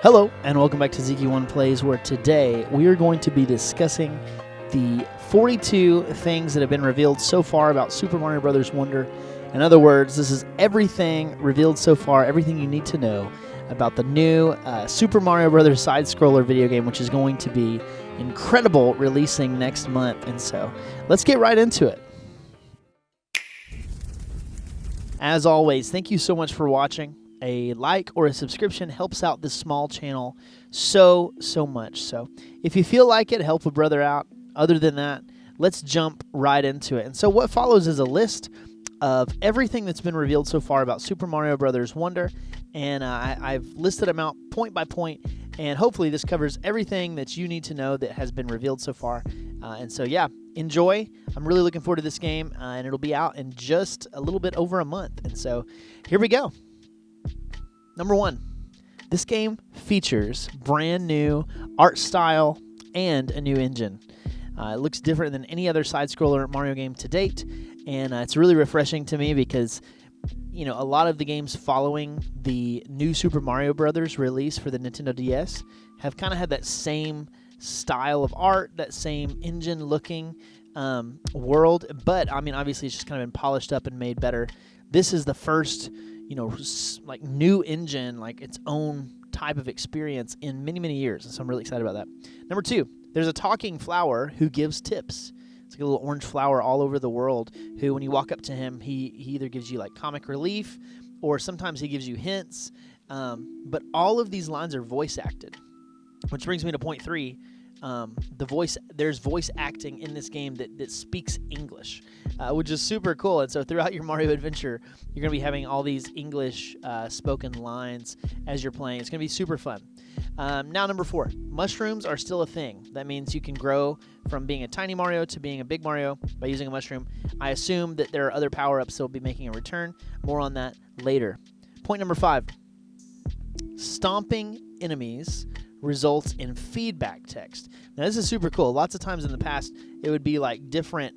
Hello, and welcome back to zekiewonplays, where today we are going to be discussing the 42 things that have been revealed so far about Super Mario Bros. Wonder. In other words, this is everything revealed so far, everything you need to know about the new Super Mario Bros. Side-scroller video game, which is going to be incredible, releasing next month. And so, let's get right into it. As always, thank you so much for watching. A like or a subscription helps out this small channel so much. So if you feel like it, help a brother out. Other than that, let's jump right into it. And so what follows is a list of everything that's been revealed so far about Super Mario Bros. Wonder. And I've listed them out point by point. And hopefully this covers everything that you need to know that has been revealed so far. And so, yeah, enjoy. I'm really looking forward to this game. And it'll be out in just a little bit over a month. And so here we go. Number 1, this game features brand new art style and a new engine. It looks different than any other side-scroller Mario game to date, and it's really refreshing to me because, you know, a lot of the games following the new Super Mario Bros. Release for the Nintendo DS have kind of had that same style of art, that same engine-looking world, but, I mean, obviously it's just kind of been polished up and made better. This is the first, you know, like new engine, like its own type of experience in many years. And so I'm really excited about that. Number 2, there's a talking flower who gives tips. It's like a little orange flower all over the world who, when you walk up to him, he either gives you like comic relief or sometimes he gives you hints. But all of these lines are voice acted, which brings me to point 3. There's voice acting in this game that speaks English, which is super cool. And so throughout your Mario adventure, you're going to be having all these English spoken lines as you're playing. It's going to be super fun. Now, number 4, mushrooms are still a thing. That means you can grow from being a tiny Mario to being a big Mario by using a mushroom. I assume that there are other power-ups that will be making a return. More on that later. Point number 5, stomping enemies results in feedback text. Now, this is super cool. Lots of times in the past, it would be like different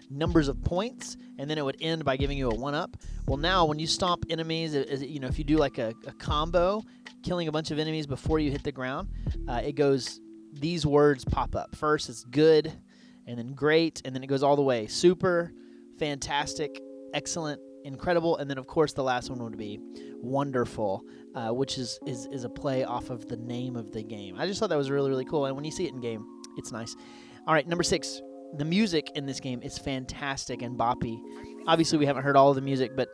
numbers of points, and then it would end by giving you a 1-up. Well, now when you stomp enemies, you know, if you do like a combo, killing a bunch of enemies before you hit the ground, it goes, these words pop up. First, it's good, and then great, and then it goes all the way. Super, fantastic, excellent, incredible, and then of course the last one would be wonderful, which is a play off of the name of the game. I just thought that was really cool, and when you see it in game, it's nice. All right, number 6, the music in this game is fantastic and boppy. Obviously, we haven't heard all of the music, but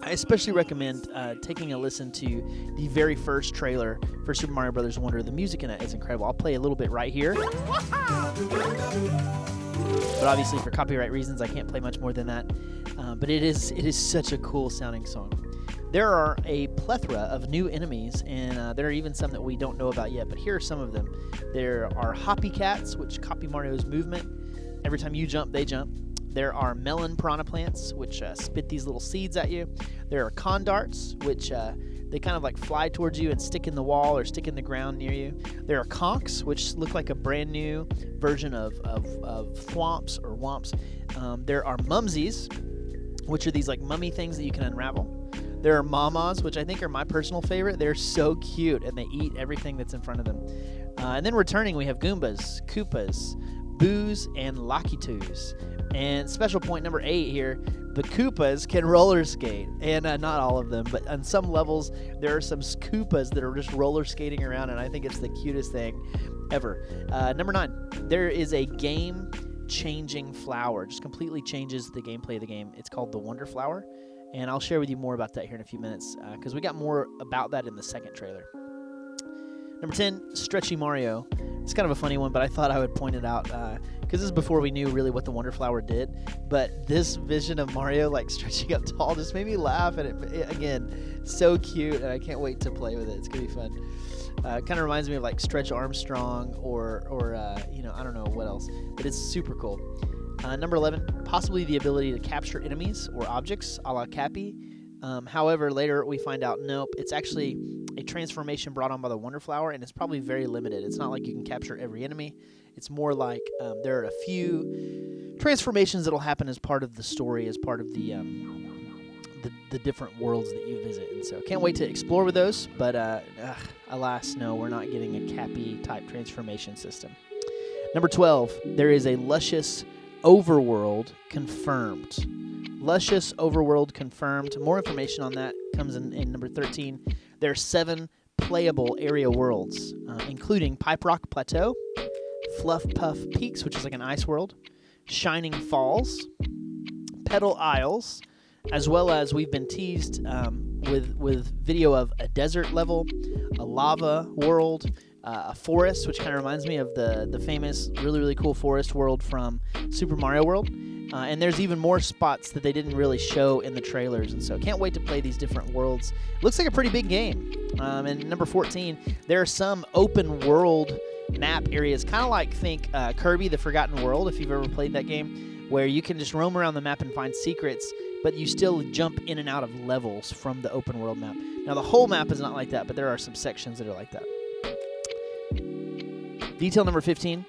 I especially recommend taking a listen to the very first trailer for Super Mario Bros. Wonder. The music in it is incredible. I'll play a little bit right here. But obviously, for copyright reasons, I can't play much more than that. But it is such a cool sounding song. There are a plethora of new enemies, and there are even some that we don't know about yet, but here are some of them. There are Hoppy Cats, which copy Mario's movement. Every time you jump, they jump. There are melon piranha plants, which spit these little seeds at you. There are condarts, which they kind of like fly towards you and stick in the wall or stick in the ground near you. There are conks, which look like a brand new version of thwomps or womps. There are mumsies, which are these like mummy things that you can unravel. There are mamas, which I think are my personal favorite. They're so cute, and they eat everything that's in front of them. And then returning, we have Goombas, Koopas, Boos, and Lakitus. And special point number 8 here, the Koopas can roller skate. And not all of them, but on some levels, there are some Koopas that are just roller skating around, and I think it's the cutest thing ever. Number 9, there is a game-changing flower. Just completely changes the gameplay of the game. It's called the Wonder Flower. And I'll share with you more about that here in a few minutes, because we got more about that in the second trailer. Number 10, Stretchy Mario. It's kind of a funny one, but I thought I would point it out, because this is before we knew really what the Wonder Flower did. But this vision of Mario like stretching up tall just made me laugh, and it again, so cute, and I can't wait to play with it. It's going to be fun. Kind of reminds me of like Stretch Armstrong or you know, I don't know what else, but it's super cool. Number 11, possibly the ability to capture enemies or objects, a la Cappy. However, later we find out, nope, it's actually a transformation brought on by the Wonder Flower, and it's probably very limited. It's not like you can capture every enemy. It's more like there are a few transformations that will happen as part of the story, as part of the the different worlds that you visit. And so can't wait to explore with those, but alas, no, we're not getting a Cappy type transformation system. Number 12, there is a luscious overworld confirmed. Luscious overworld confirmed. More information on that comes in number 13. There are 7 playable area worlds, including Pipe Rock Plateau, Fluff Puff Peaks, which is like an ice world, Shining Falls, Petal Isles, as well as we've been teased with video of a desert level, a lava world, a forest, which kind of reminds me of the famous, really cool forest world from Super Mario World. And there's even more spots that they didn't really show in the trailers, and so can't wait to play these different worlds. Looks like a pretty big game. And number 14, there are some open world map areas, kind of like think Kirby: The Forgotten World, if you've ever played that game, where you can just roam around the map and find secrets, but you still jump in and out of levels from the open world map. Now, the whole map is not like that, but there are some sections that are like that. Detail number 15.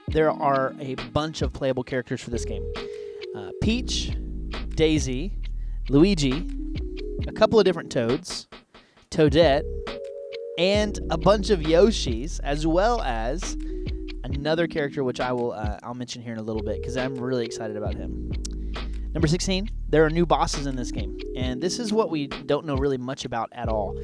There are a bunch of playable characters for this game. Peach, Daisy, Luigi, a couple of different Toads, Toadette, and a bunch of Yoshis, as well as another character which I'll mention here in a little bit because I'm really excited about him. Number 16, there are new bosses in this game, and this is what we don't know really much about at all.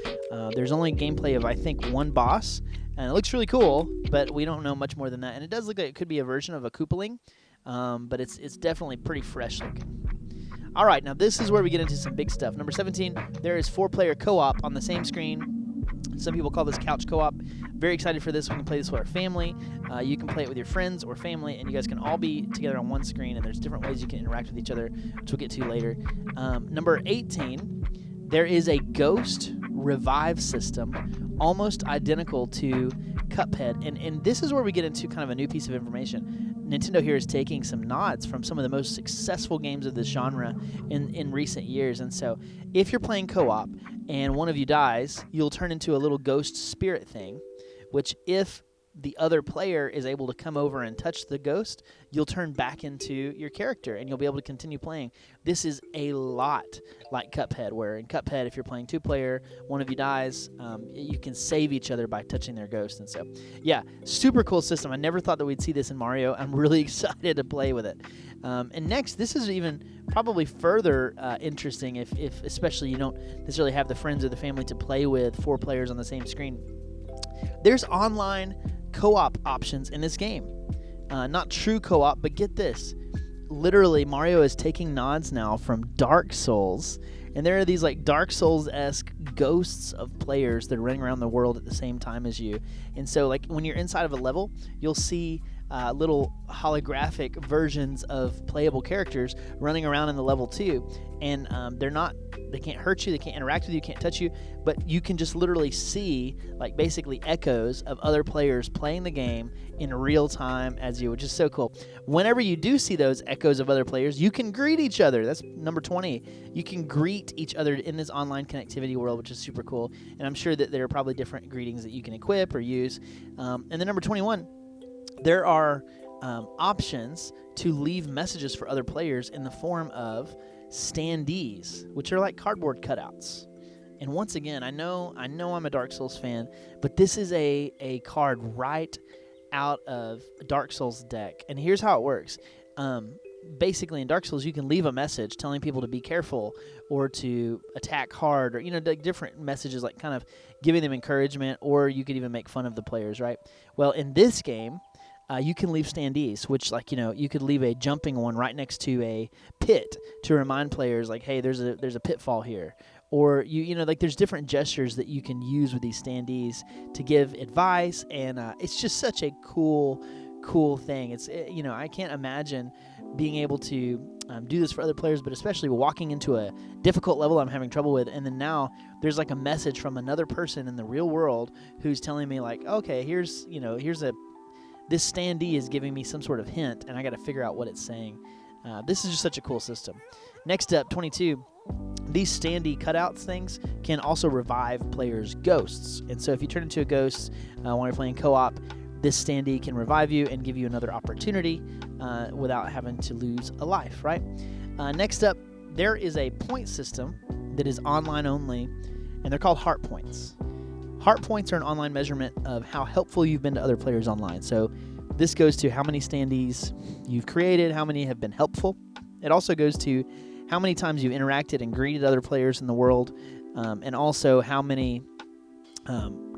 There's only gameplay of, I think, one boss, and it looks really cool, but we don't know much more than that. And it does look like it could be a version of a Koopaling, but it's definitely pretty fresh looking. All right, now this is where we get into some big stuff. Number 17, there is 4-player co-op on the same screen. Some people call this couch co-op. Very excited for this. We can play this with our family. You can play it with your friends or family, and you guys can all be together on one screen, and there's different ways you can interact with each other, which we'll get to later. Number 18, there is a ghost revive system almost identical to Cuphead, and this is where we get into kind of a new piece of information. Nintendo here is taking some nods from some of the most successful games of this genre in recent years, and so if you're playing co-op and one of you dies, you'll turn into a little ghost spirit thing, which if the other player is able to come over and touch the ghost, you'll turn back into your character and you'll be able to continue playing. This is a lot like Cuphead, where in Cuphead, if you're playing 2-player, one of you dies, you can save each other by touching their ghost. And so, yeah, super cool system. I never thought that we'd see this in Mario. I'm really excited to play with it. And next, this is even probably further interesting if especially you don't necessarily have the friends or the family to play with 4 players on the same screen. There's online co-op options in this game. Not true co-op, but get this. Literally, Mario is taking nods now from Dark Souls, and there are these like Dark Souls-esque ghosts of players that are running around the world at the same time as you. And so, like, when you're inside of a level, you'll see little holographic versions of playable characters running around in the level too, and they can't hurt you, they can't interact with you, can't touch you, but you can just literally see like basically echoes of other players playing the game in real time as you, which is so cool. Whenever you do see those echoes of other players, you can greet each other. That's number 20. You can greet each other in this online connectivity world, which is super cool, and I'm sure that there are probably different greetings that you can equip or use. And then number 21, there are options to leave messages for other players in the form of standees, which are like cardboard cutouts. And once again, I know I'm a Dark Souls fan, but this is a card right out of Dark Souls deck. And here's how it works. Basically, in Dark Souls, you can leave a message telling people to be careful or to attack hard, or like different messages, like kind of giving them encouragement, or you could even make fun of the players, right? Well, in this game, you can leave standees, which, like, you could leave a jumping one right next to a pit to remind players, like, hey, there's a pitfall here. Or, like, there's different gestures that you can use with these standees to give advice, and it's just such a cool thing. It's, I can't imagine being able to do this for other players, but especially walking into a difficult level I'm having trouble with, and then now there's like a message from another person in the real world who's telling me, like, okay, this standee is giving me some sort of hint, and I got to figure out what it's saying. This is just such a cool system. Next up, 22. These standee cutouts things can also revive players' ghosts. And so if you turn into a ghost when you're playing co-op, this standee can revive you and give you another opportunity without having to lose a life, right? Next up, there is a point system that is online only, and they're called heart points. Heart points are an online measurement of how helpful you've been to other players online. So this goes to how many standees you've created, how many have been helpful. It also goes to how many times you've interacted and greeted other players in the world, and also how many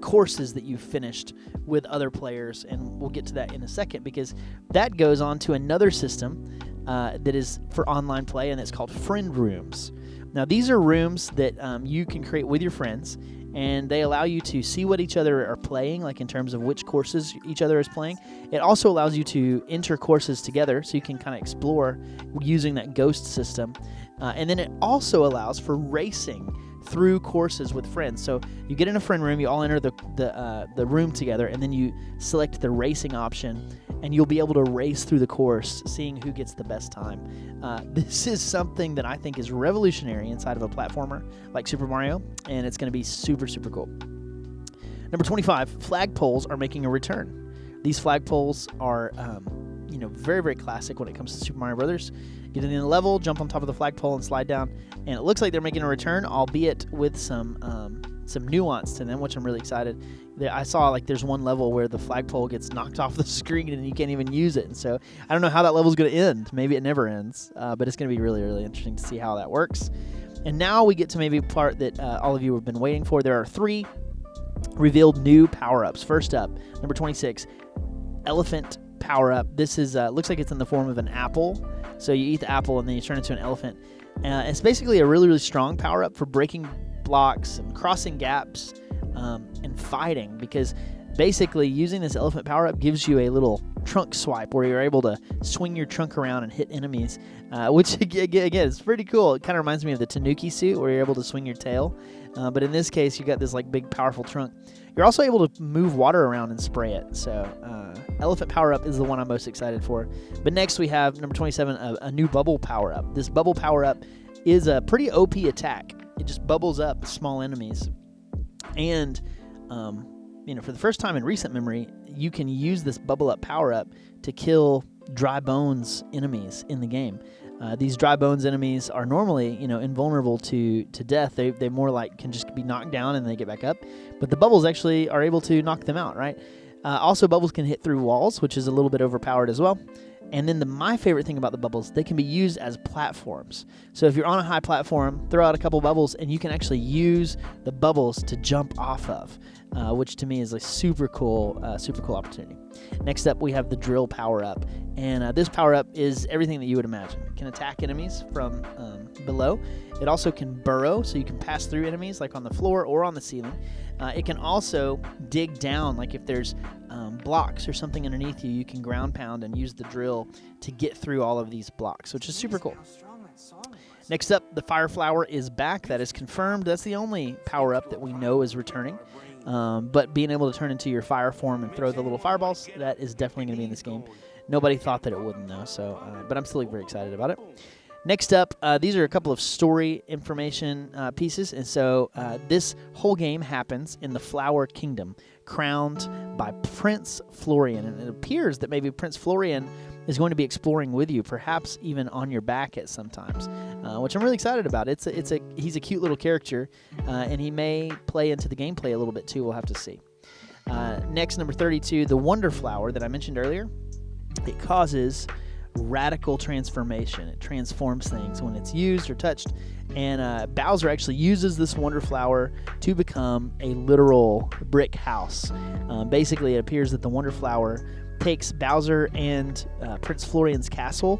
courses that you've finished with other players. And we'll get to that in a second, because that goes on to another system that is for online play, and it's called friend rooms. Now, these are rooms that you can create with your friends, and they allow you to see what each other are playing, like in terms of which courses each other is playing. It also allows you to enter courses together, so you can kind of explore using that ghost system. And then it also allows for racing through courses with friends. So you get in a friend room, you all enter the room together, and then you select the racing option, and you'll be able to race through the course, seeing who gets the best time. This is something that I think is revolutionary inside of a platformer like Super Mario, and it's going to be super, super cool. Number 25, flagpoles are making a return. These flagpoles are very, very classic when it comes to Super Mario Brothers. Get in the level, jump on top of the flagpole, and slide down. And it looks like they're making a return, albeit with some nuance to them, which I'm really excited. I saw there's one level where the flagpole gets knocked off the screen and you can't even use it. And so I don't know how that level's going to end. Maybe it never ends, but it's going to be really, really interesting to see how that works. And now we get to maybe a part that all of you have been waiting for. There are 3 revealed new power-ups. First up, number 26, elephant power-up. This is looks like it's in the form of an apple. So you eat the apple and then you turn into an elephant. It's basically a really, really strong power-up for breaking blocks and crossing gaps and fighting, because basically using this elephant power-up gives you a little trunk swipe where you're able to swing your trunk around and hit enemies, which again is pretty cool. It kind of reminds me of the Tanuki suit where you're able to swing your tail, but in this case you got this big powerful trunk. You're also able to move water around and spray it. So elephant power-up is the one I'm most excited for. But next we have number 27, a new bubble power-up. This bubble power-up is a pretty OP attack. It just bubbles up small enemies, and for the first time in recent memory, you can use this bubble up power up to kill dry bones enemies in the game. These dry bones enemies are normally invulnerable to death. They more can just be knocked down and they get back up, but the bubbles actually are able to knock them out, right? Also, bubbles can hit through walls, which is a little bit overpowered as well. And then my favorite thing about the bubbles, they can be used as platforms. So if you're on a high platform, throw out a couple bubbles, and you can actually use the bubbles to jump off of, which to me is a super cool opportunity. Next up, we have the drill power-up. And this power-up is everything that you would imagine. It can attack enemies from below. It also can burrow, so you can pass through enemies on the floor or on the ceiling. It can also dig down, if there's blocks or something underneath you, you can ground pound and use the drill to get through all of these blocks, which is super cool. Next up, the fire flower is back. That is confirmed. That's the only power-up that we know is returning. But being able to turn into your fire form and throw the little fireballs, that is definitely going to be in this game. Nobody thought that it wouldn't, though, so but I'm still very excited about it. Next up, these are a couple of story information pieces, and so this whole game happens in the Flower Kingdom, crowned by Prince Florian, and it appears that maybe Prince Florian is going to be exploring with you, perhaps even on your back at some times, which I'm really excited about. He's a cute little character, and he may play into the gameplay a little bit too. We'll have to see. Next, number 32, the Wonder Flower that I mentioned earlier. It causes radical transformation. It transforms things when it's used or touched, and Bowser actually uses this Wonder Flower to become a literal brick house. Basically, it appears that the Wonder Flower takes Bowser and Prince Florian's castle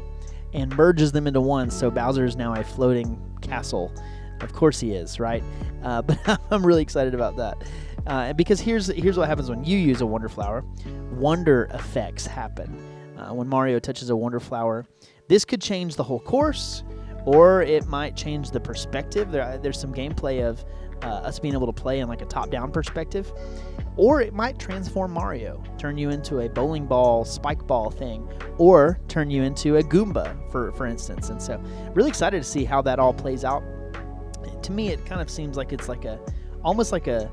and merges them into one, so Bowser is now a floating castle. Of course he is, right? But I'm really excited about that, because here's what happens when you use a Wonder Flower. Wonder effects happen. When Mario touches a Wonder Flower, this could change the whole course, or it might change the perspective. There's some gameplay of us being able to play in a top-down perspective, or it might transform Mario, turn you into a bowling ball, spike ball thing, or turn you into a Goomba, for instance. And so, really excited to see how that all plays out. To me, it kind of seems like it's almost like a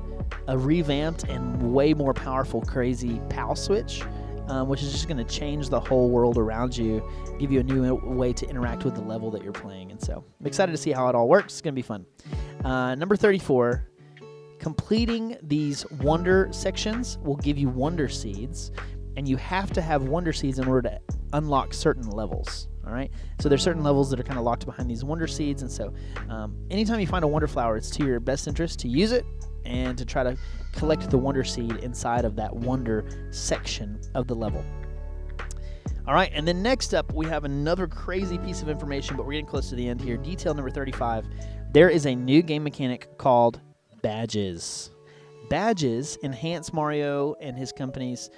revamped and way more powerful, crazy PAL switch. which is just going to change the whole world around you, give you a new way to interact with the level that you're playing. And so I'm excited to see how it all works. It's going to be fun. Number 34, completing these wonder sections will give you wonder seeds, and you have to have wonder seeds in order to unlock certain levels. All right, so there's certain levels that are kind of locked behind these wonder seeds, and so anytime you find a wonder flower, it's to your best interest to use it and to try to collect the wonder seed inside of that wonder section of the level. All right, and then next up, we have another crazy piece of information, but we're getting close to the end here. Detail number 35, there is a new game mechanic called badges. Badges enhance Mario and his company's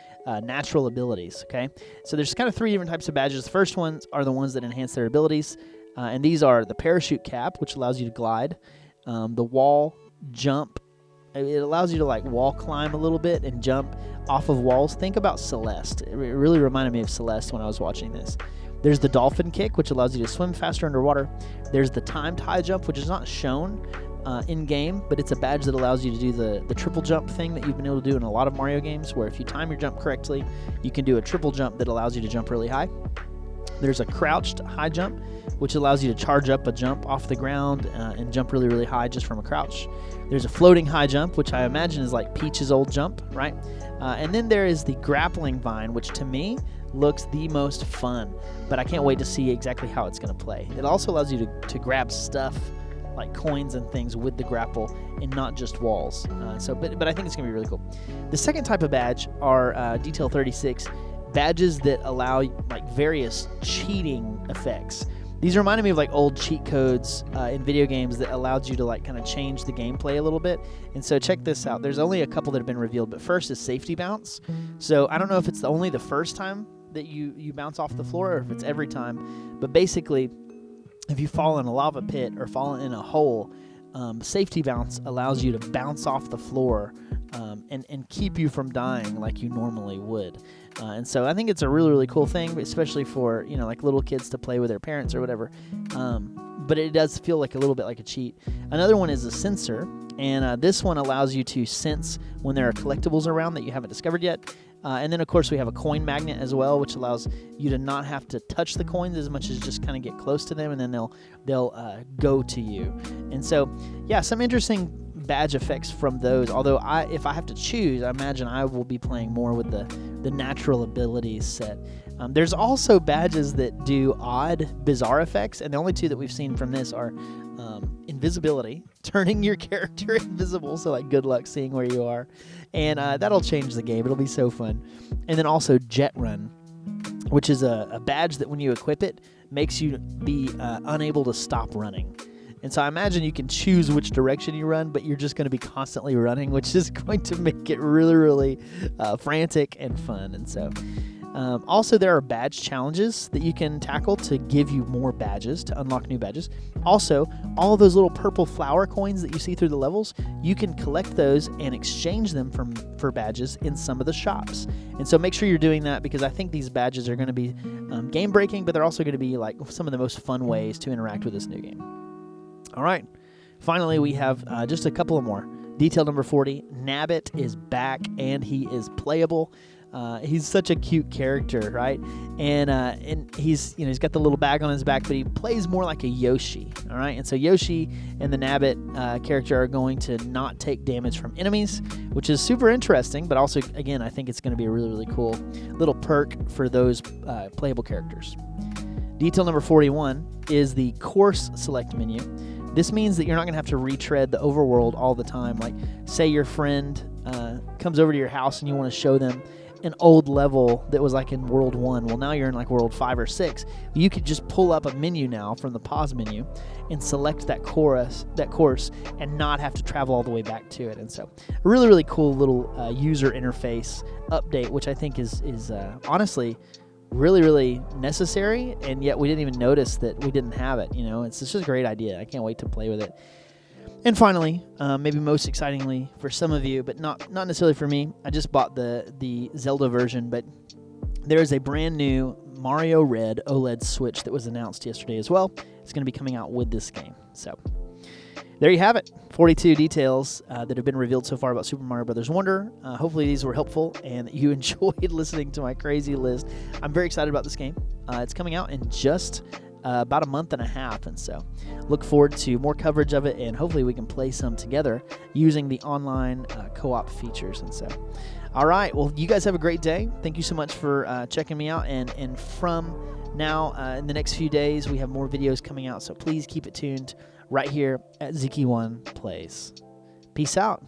natural abilities, okay? So there's kind of three different types of badges. The first ones are the ones that enhance their abilities, and these are the parachute cap, which allows you to glide, the wall jump. It allows you to like wall climb a little bit and jump off of walls. Think about Celeste. It really reminded me of Celeste when I was watching this. There's the dolphin kick, which allows you to swim faster underwater. There's the timed high jump, which is not shown in-game, but it's a badge that allows you to do the triple jump thing that you've been able to do in a lot of Mario games, where if you time your jump correctly, you can do a triple jump that allows you to jump really high. There's a crouched high jump, which allows you to charge up a jump off the ground and jump really, really high just from a crouch. There's a floating high jump, which I imagine is like Peach's old jump, right? And then there is the grappling vine, which to me looks the most fun, but I can't wait to see exactly how it's going to play. It also allows you to grab stuff like coins and things with the grapple and not just walls. But I think it's going to be really cool. The second type of badge are Detail 36, badges that allow like various cheating effects. These reminded me of like old cheat codes in video games that allowed you to like kind of change the gameplay a little bit. And so check this out. There's only a couple that have been revealed, but first is safety bounce. So I don't know if it's only the first time that you bounce off the floor or if it's every time, but basically if you fall in a lava pit or fall in a hole, safety bounce allows you to bounce off the floor and keep you from dying like you normally would. And so I think it's a really, really cool thing, especially for, like little kids to play with their parents or whatever. But it does feel like a little bit like a cheat. Another one is a sensor, and this one allows you to sense when there are collectibles around that you haven't discovered yet. And then, of course, we have a coin magnet as well, which allows you to not have to touch the coins as much as just kind of get close to them, and then they'll go to you. And so, yeah, some interesting badge effects from those. Although if I have to choose, I imagine I will be playing more with the natural abilities set. There's also badges that do odd, bizarre effects, and the only two that we've seen from this are invisibility, turning your character invisible, so like good luck seeing where you are, and that'll change the game. It'll be so fun. And then also jet run, which is a badge that when you equip it makes you be unable to stop running. And so I imagine you can choose which direction you run, but you're just going to be constantly running, which is going to make it really, really frantic and fun. And so also there are badge challenges that you can tackle to give you more badges, to unlock new badges. Also, all of those little purple flower coins that you see through the levels, you can collect those and exchange them for badges in some of the shops. And so make sure you're doing that, because I think these badges are going to be game breaking, but they're also going to be like some of the most fun ways to interact with this new game. All right, finally we have just a couple of more. Detail number 40, Nabbit is back and he is playable. He's such a cute character, right? And he's got the little bag on his back, but he plays more like a Yoshi. All right, and so Yoshi and the Nabbit character are going to not take damage from enemies, which is super interesting. But also, again, I think it's going to be a really, really cool little perk for those playable characters. Detail number 41 is the course select menu. This means that you're not going to have to retread the overworld all the time. Like, say your friend comes over to your house and you want to show them an old level that was like in World 1. Well, now you're in like World 5 or 6. You could just pull up a menu now from the pause menu and select that course and not have to travel all the way back to it. And so a really, really cool little user interface update, which I think is honestly really, really necessary, and yet we didn't even notice that we didn't have it. It's just a great idea. I can't wait to play with it. And finally, maybe most excitingly for some of you, but not necessarily for me, I just bought the Zelda version, but there is a brand new Mario Red OLED Switch that was announced yesterday as well. It's going to be coming out with this game. So there you have it. 42 details that have been revealed so far about Super Mario Brothers Wonder. Hopefully these were helpful and that you enjoyed listening to my crazy list. I'm very excited about this game. It's coming out in just about a month and a half, and so look forward to more coverage of it, and hopefully we can play some together using the online co-op features. And so, all right, well, you guys have a great day. Thank you so much for checking me out, and from now in the next few days we have more videos coming out, so please keep it tuned right here at zekiewonplays. Peace out.